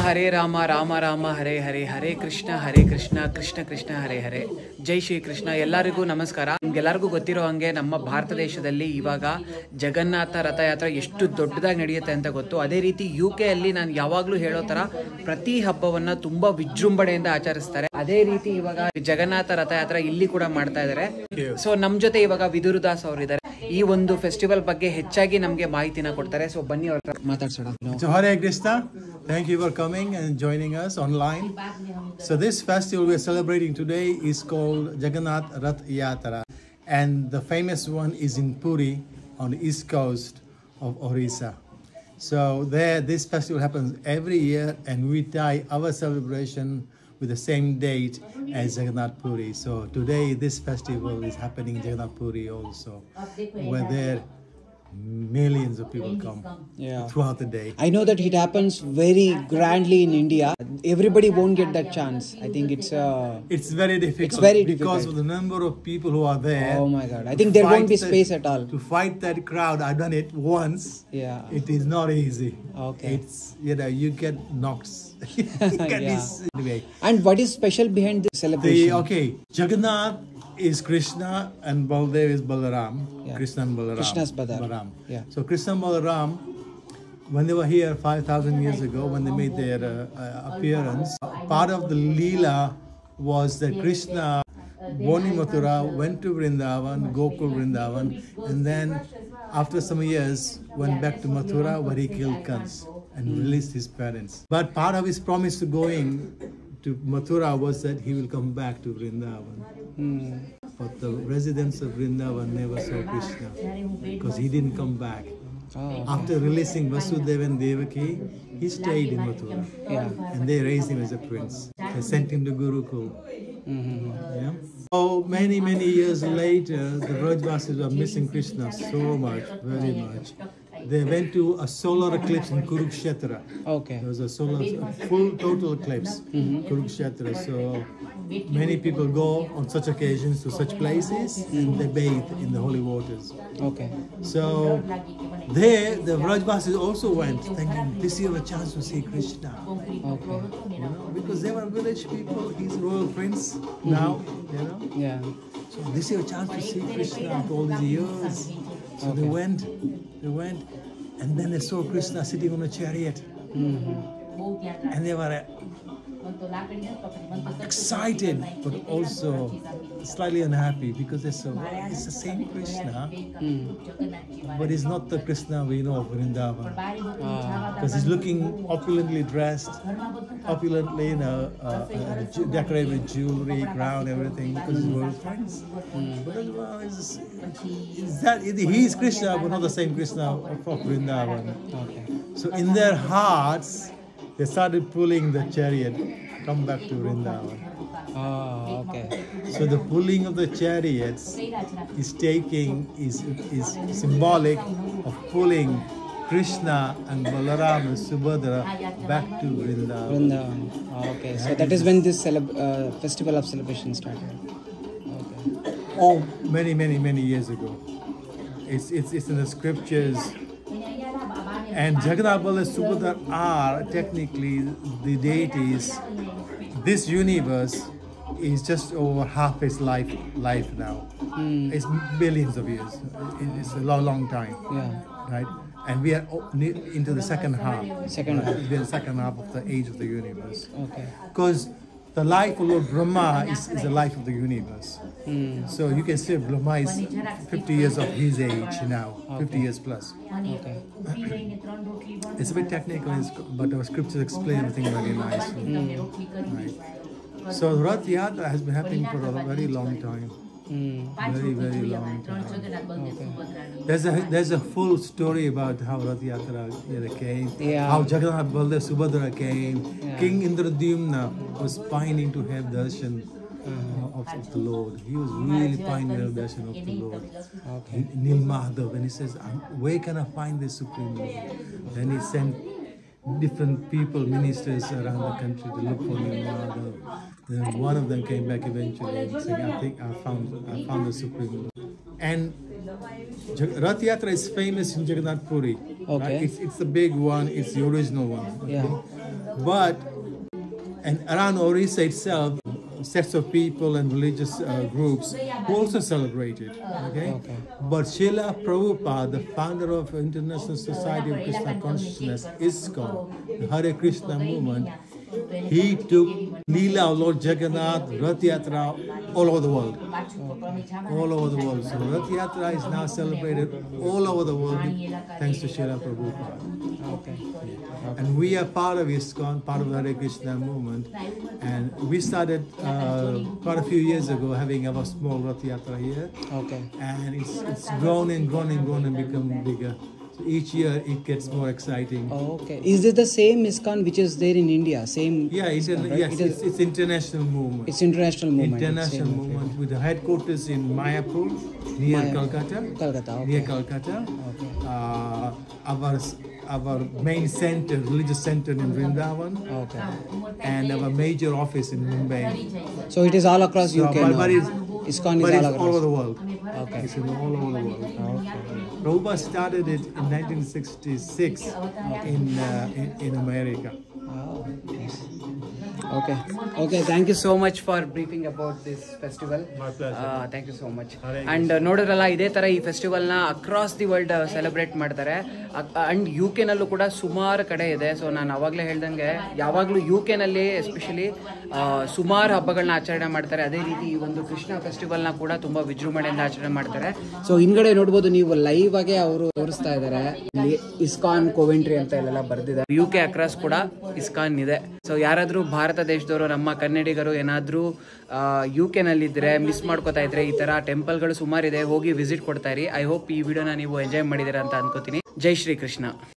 ಹರೇ ರಾಮ ರಾಮ ರಾಮ ಹರೇ ಹರೇ ಹರೇ ಕೃಷ್ಣ ಕೃಷ್ಣ ಕೃಷ್ಣ ಹರೇ ಹರೇ. ಜೈ ಶ್ರೀ ಕೃಷ್ಣ. ಎಲ್ಲರಿಗೂ ನಮಸ್ಕಾರ. ನಿಮ್ಗೆಲ್ಲರಿಗೂ ಗೊತ್ತಿರೋ ಹಂಗೆ ನಮ್ಮ ಭಾರತ ದೇಶದಲ್ಲಿ ಇವಾಗ ಜಗನ್ನಾಥ ರಥಯಾತ್ರೆ ಎಷ್ಟು ದೊಡ್ಡದಾಗಿ ನಡೆಯುತ್ತೆ ಅಂತ ಗೊತ್ತು. ಅದೇ ರೀತಿ UK ಅಲ್ಲಿ ನಾನು ಯಾವಾಗಲೂ ಹೇಳೋ ಥರ ಪ್ರತಿ ಹಬ್ಬವನ್ನ ತುಂಬಾ ವಿಜೃಂಭಣೆಯಿಂದ ಆಚರಿಸ್ತಾರೆ. ಅದೇ ರೀತಿ ಇವಾಗ ಜಗನ್ನಾಥ ರಥಯಾತ್ರೆ ಇಲ್ಲಿ ಕೂಡ ಮಾಡ್ತಾ ಇದ್ದಾರೆ. ಸೊ ನಮ್ಮ ಜೊತೆ ಇವಾಗ ವಿದುರುದಾಸ್ ಅವರು ಇದ್ದಾರೆ. ಈ ಒಂದು ಫೆಸ್ಟಿವಲ್ ಬಗ್ಗೆ ಹೆಚ್ಚಾಗಿ ನಮಗೆ ಮಾಹಿತಿನ ಕೊಡ್ತಾರೆ. ಸೊ ಬನ್ನಿ ಅವ್ರ ಹತ್ರ ಮಾತಾಡ್ಸೋಣ. Hare Krishna, thank you for coming and joining us online. So this festival we are celebrating today is called Jagannath Rath Yatra, and the famous one is in Puri on the east coast of Orissa. So there this festival happens every year, and we tie our celebration with the same date as Jagannath Puri. So today this festival is happening in Jagannath Puri also, where there millions of people come throughout the day. I know that it happens very grandly in India. Everybody won't get that chance. I think it's very difficult. It's very difficult because of the number of people who are there. Oh my God! I think there won't be space at all to fight that crowd. I've done it once. Yeah, it is not easy. Okay, it's you get knocked. Anyway. And what is special behind this celebration? Jagannath is Krishna and Baldev is Balaram. Yeah. Krishna and Balaram. Krishna's Balaram. Yeah. So Krishna and Balaram, when they were here 5,000 years ago, when they made their appearance, part of the Leela was that Krishna, born in Mathura, went to Vrindavan, Gokul Vrindavan, and then after some years went back to Mathura where he killed Kans and released his parents. But part of his promise to going to Mathura was that he will come back to Vrindavan. But the residents of Vrindavan never saw Krishna because he didn't come back. After releasing Vasudeva and Devaki, he stayed in Mathura. And they raised him as a prince. They sent him to Gurukul. Yeah. So many years later, the Brajvasis were missing Krishna so much, very much. They went to a solar eclipse in Kurukshetra. Okay. There was a full total eclipse, Kurukshetra. So many people go on such occasions to such places and they bathe in the holy waters. Okay. So there, the Vrajvasis also went, thinking this is a chance to see Krishna. Okay. Because they were village people. He's royal prince now. Yeah. So this is a chance to see Krishna after all these years. So they went, and then they saw Krishna sitting on a chariot, and they were excited, but also slightly unhappy because they saw it's the same Krishna, but it's not the Krishna we know of Vrindavan, because he's looking opulently dressed, opulently, decorated with jewelry, crown, everything, because he's world friends. But he is Krishna, but not the same Krishna of Vrindavan. Okay. So in their hearts, they started pulling the chariot, come back to Vrindavan. Okay. So the pulling of the chariots is symbolic of pulling Krishna and Balaram and Subhadra back to Vrindavan. Okay. So that is when this festival of celebration started. Okay. Oh, many years ago. It's in the scriptures. And Jagannath, Balaram, Subhadra are technically the deities. This universe is just over half its life now. It's billions of years. It's a long time. Yeah. Right? And we are into the second half. The second half of the age of the universe. Okay. Because the life of Lord Brahma is the life of the universe. So you can say Brahma is 50 years of his age now, 50 years plus. Okay. It's a bit technical, but our scriptures explain everything very nicely. Right. So Rath Yatra has been happening for a very long time. Very long time. Okay. There's a full story about how Rath Yatra came, how Jagannath, Baldev, Subhadra came. King Indradyumna was pining to have darshan of the Lord. He was really pining to have darshan of the Lord. Okay. Nilmadhav, and he says, where can I find the Supreme Lord? Then he sent different people, ministers around the country to look for Nilmadhav. Then one of them came back eventually and said, I think I found the Supreme Lord. And Rath Yatra is famous in Jagannath Puri. Okay. Right? It's the big one. It's the original one. Okay? Yeah. But and around Orissa itself, sets of people and religious groups who also celebrate it. Okay? But Srila Prabhupada, the founder of International Society of Krishna Consciousness, ISKCON, the Hare Krishna movement, he took Leela of Lord Jagannath, Rath Yatra all over the world. All over the world. So Rath Yatra is now celebrated all over the world thanks to Srila Prabhupada. And we are part of ISKCON, part of the Hare Krishna movement. And we started quite a few years ago having our small Rath Yatra here. Okay. And it's grown and grown and grown and become bigger. So each year it gets more exciting. Okay. Is it the same ISKCON which is there in India? Same? Yeah, it's international movement. It's international movement. International movement with the headquarters in Mayapur, near Calcutta. Calcutta, okay. Near Calcutta. Our main center, religious center in Vrindavan. Okay. And our major office in Mumbai. So it is all across UK now? But ISKCON is it's all all over across? the world. Okay. It's all over the world. Prabhupada started it in 1966 in America. Oh, yes. Okay. Okay. Thank you so much for briefing about this festival. My pleasure. Thank you so much. And ನೋಡಿದ್ರಲ್ಲ ಇದೇ ತರ ಈ ಫೆಸ್ಟಿವಲ್ನ across the world celebrate ಮಾಡ್ತಾರೆ. And you ಕೆನಲ್ಲೂ ಕೂಡ ಸುಮಾರು ಕಡೆ ಇದೆ. So ನಾನು ಅವಾಗಲೇ ಹೇಳ್ದಂಗೆ ಯಾವಾಗಲೂ ಯು ಕೆನಲ್ಲಿ ಎಸ್ಪೆಷಲಿ ಸುಮಾರು ಹಬ್ಬಗಳನ್ನ ಆಚರಣೆ ಮಾಡ್ತಾರೆ. ಅದೇ ರೀತಿ ಈ ಒಂದು ಕೃಷ್ಣ ಫೆಸ್ಟಿವಲ್ನ ಕೂಡ ತುಂಬಾ ವಿಜೃಂಭಣೆಯಿಂದ ಆಚರಣೆ ಮಾಡ್ತಾರೆ. ಸೊ ಹಿಂದ್ಗಡೆ ನೋಡ್ಬೋದು ನೀವು ಲೈವ್ ಆಗಿ ಅವರು ತೋರಿಸ್ತಾ ಇದ್ದಾರೆ. ಇಲ್ಲಿ ಇಸ್ಕಾನ್ ಕೋವೆಂಟ್ರಿ ಅಂತ ಇಲ್ಲೆಲ್ಲ ಬರ್ದಿದೆ. ಯು ಕೆ ಅಕ್ರಾಸ್ ಕೂಡ ಇಸ್ಕಾನ್ ಇದೆ. ಸೊ ಯಾರಾದ್ರೂ ಭಾರತ ದೇಶದವರು ನಮ್ಮ ಕನ್ನಡಿಗರು ಏನಾದ್ರೂ ಯು ಕೆನಲ್ಲಿದ್ದರೆ ಮಿಸ್ ಮಾಡ್ಕೋತಾ ಇದ್ರೆ ಈ ತರ ಟೆಂಪಲ್ಗಳು ಸುಮಾರಿದೆ, ಹೋಗಿ ವಿಸಿಟ್ ಕೊಡ್ತಾ ಇರಿ. ಐ ಹೋಪ್ ಈ ವಿಡಿಯೋನ ನೀವು ಎಂಜಾಯ್ ಮಾಡಿದ್ದೀರಾ ಅಂತ ಅನ್ಕೋತೀನಿ. ಜೈ ಶ್ರೀ ಕೃಷ್ಣ.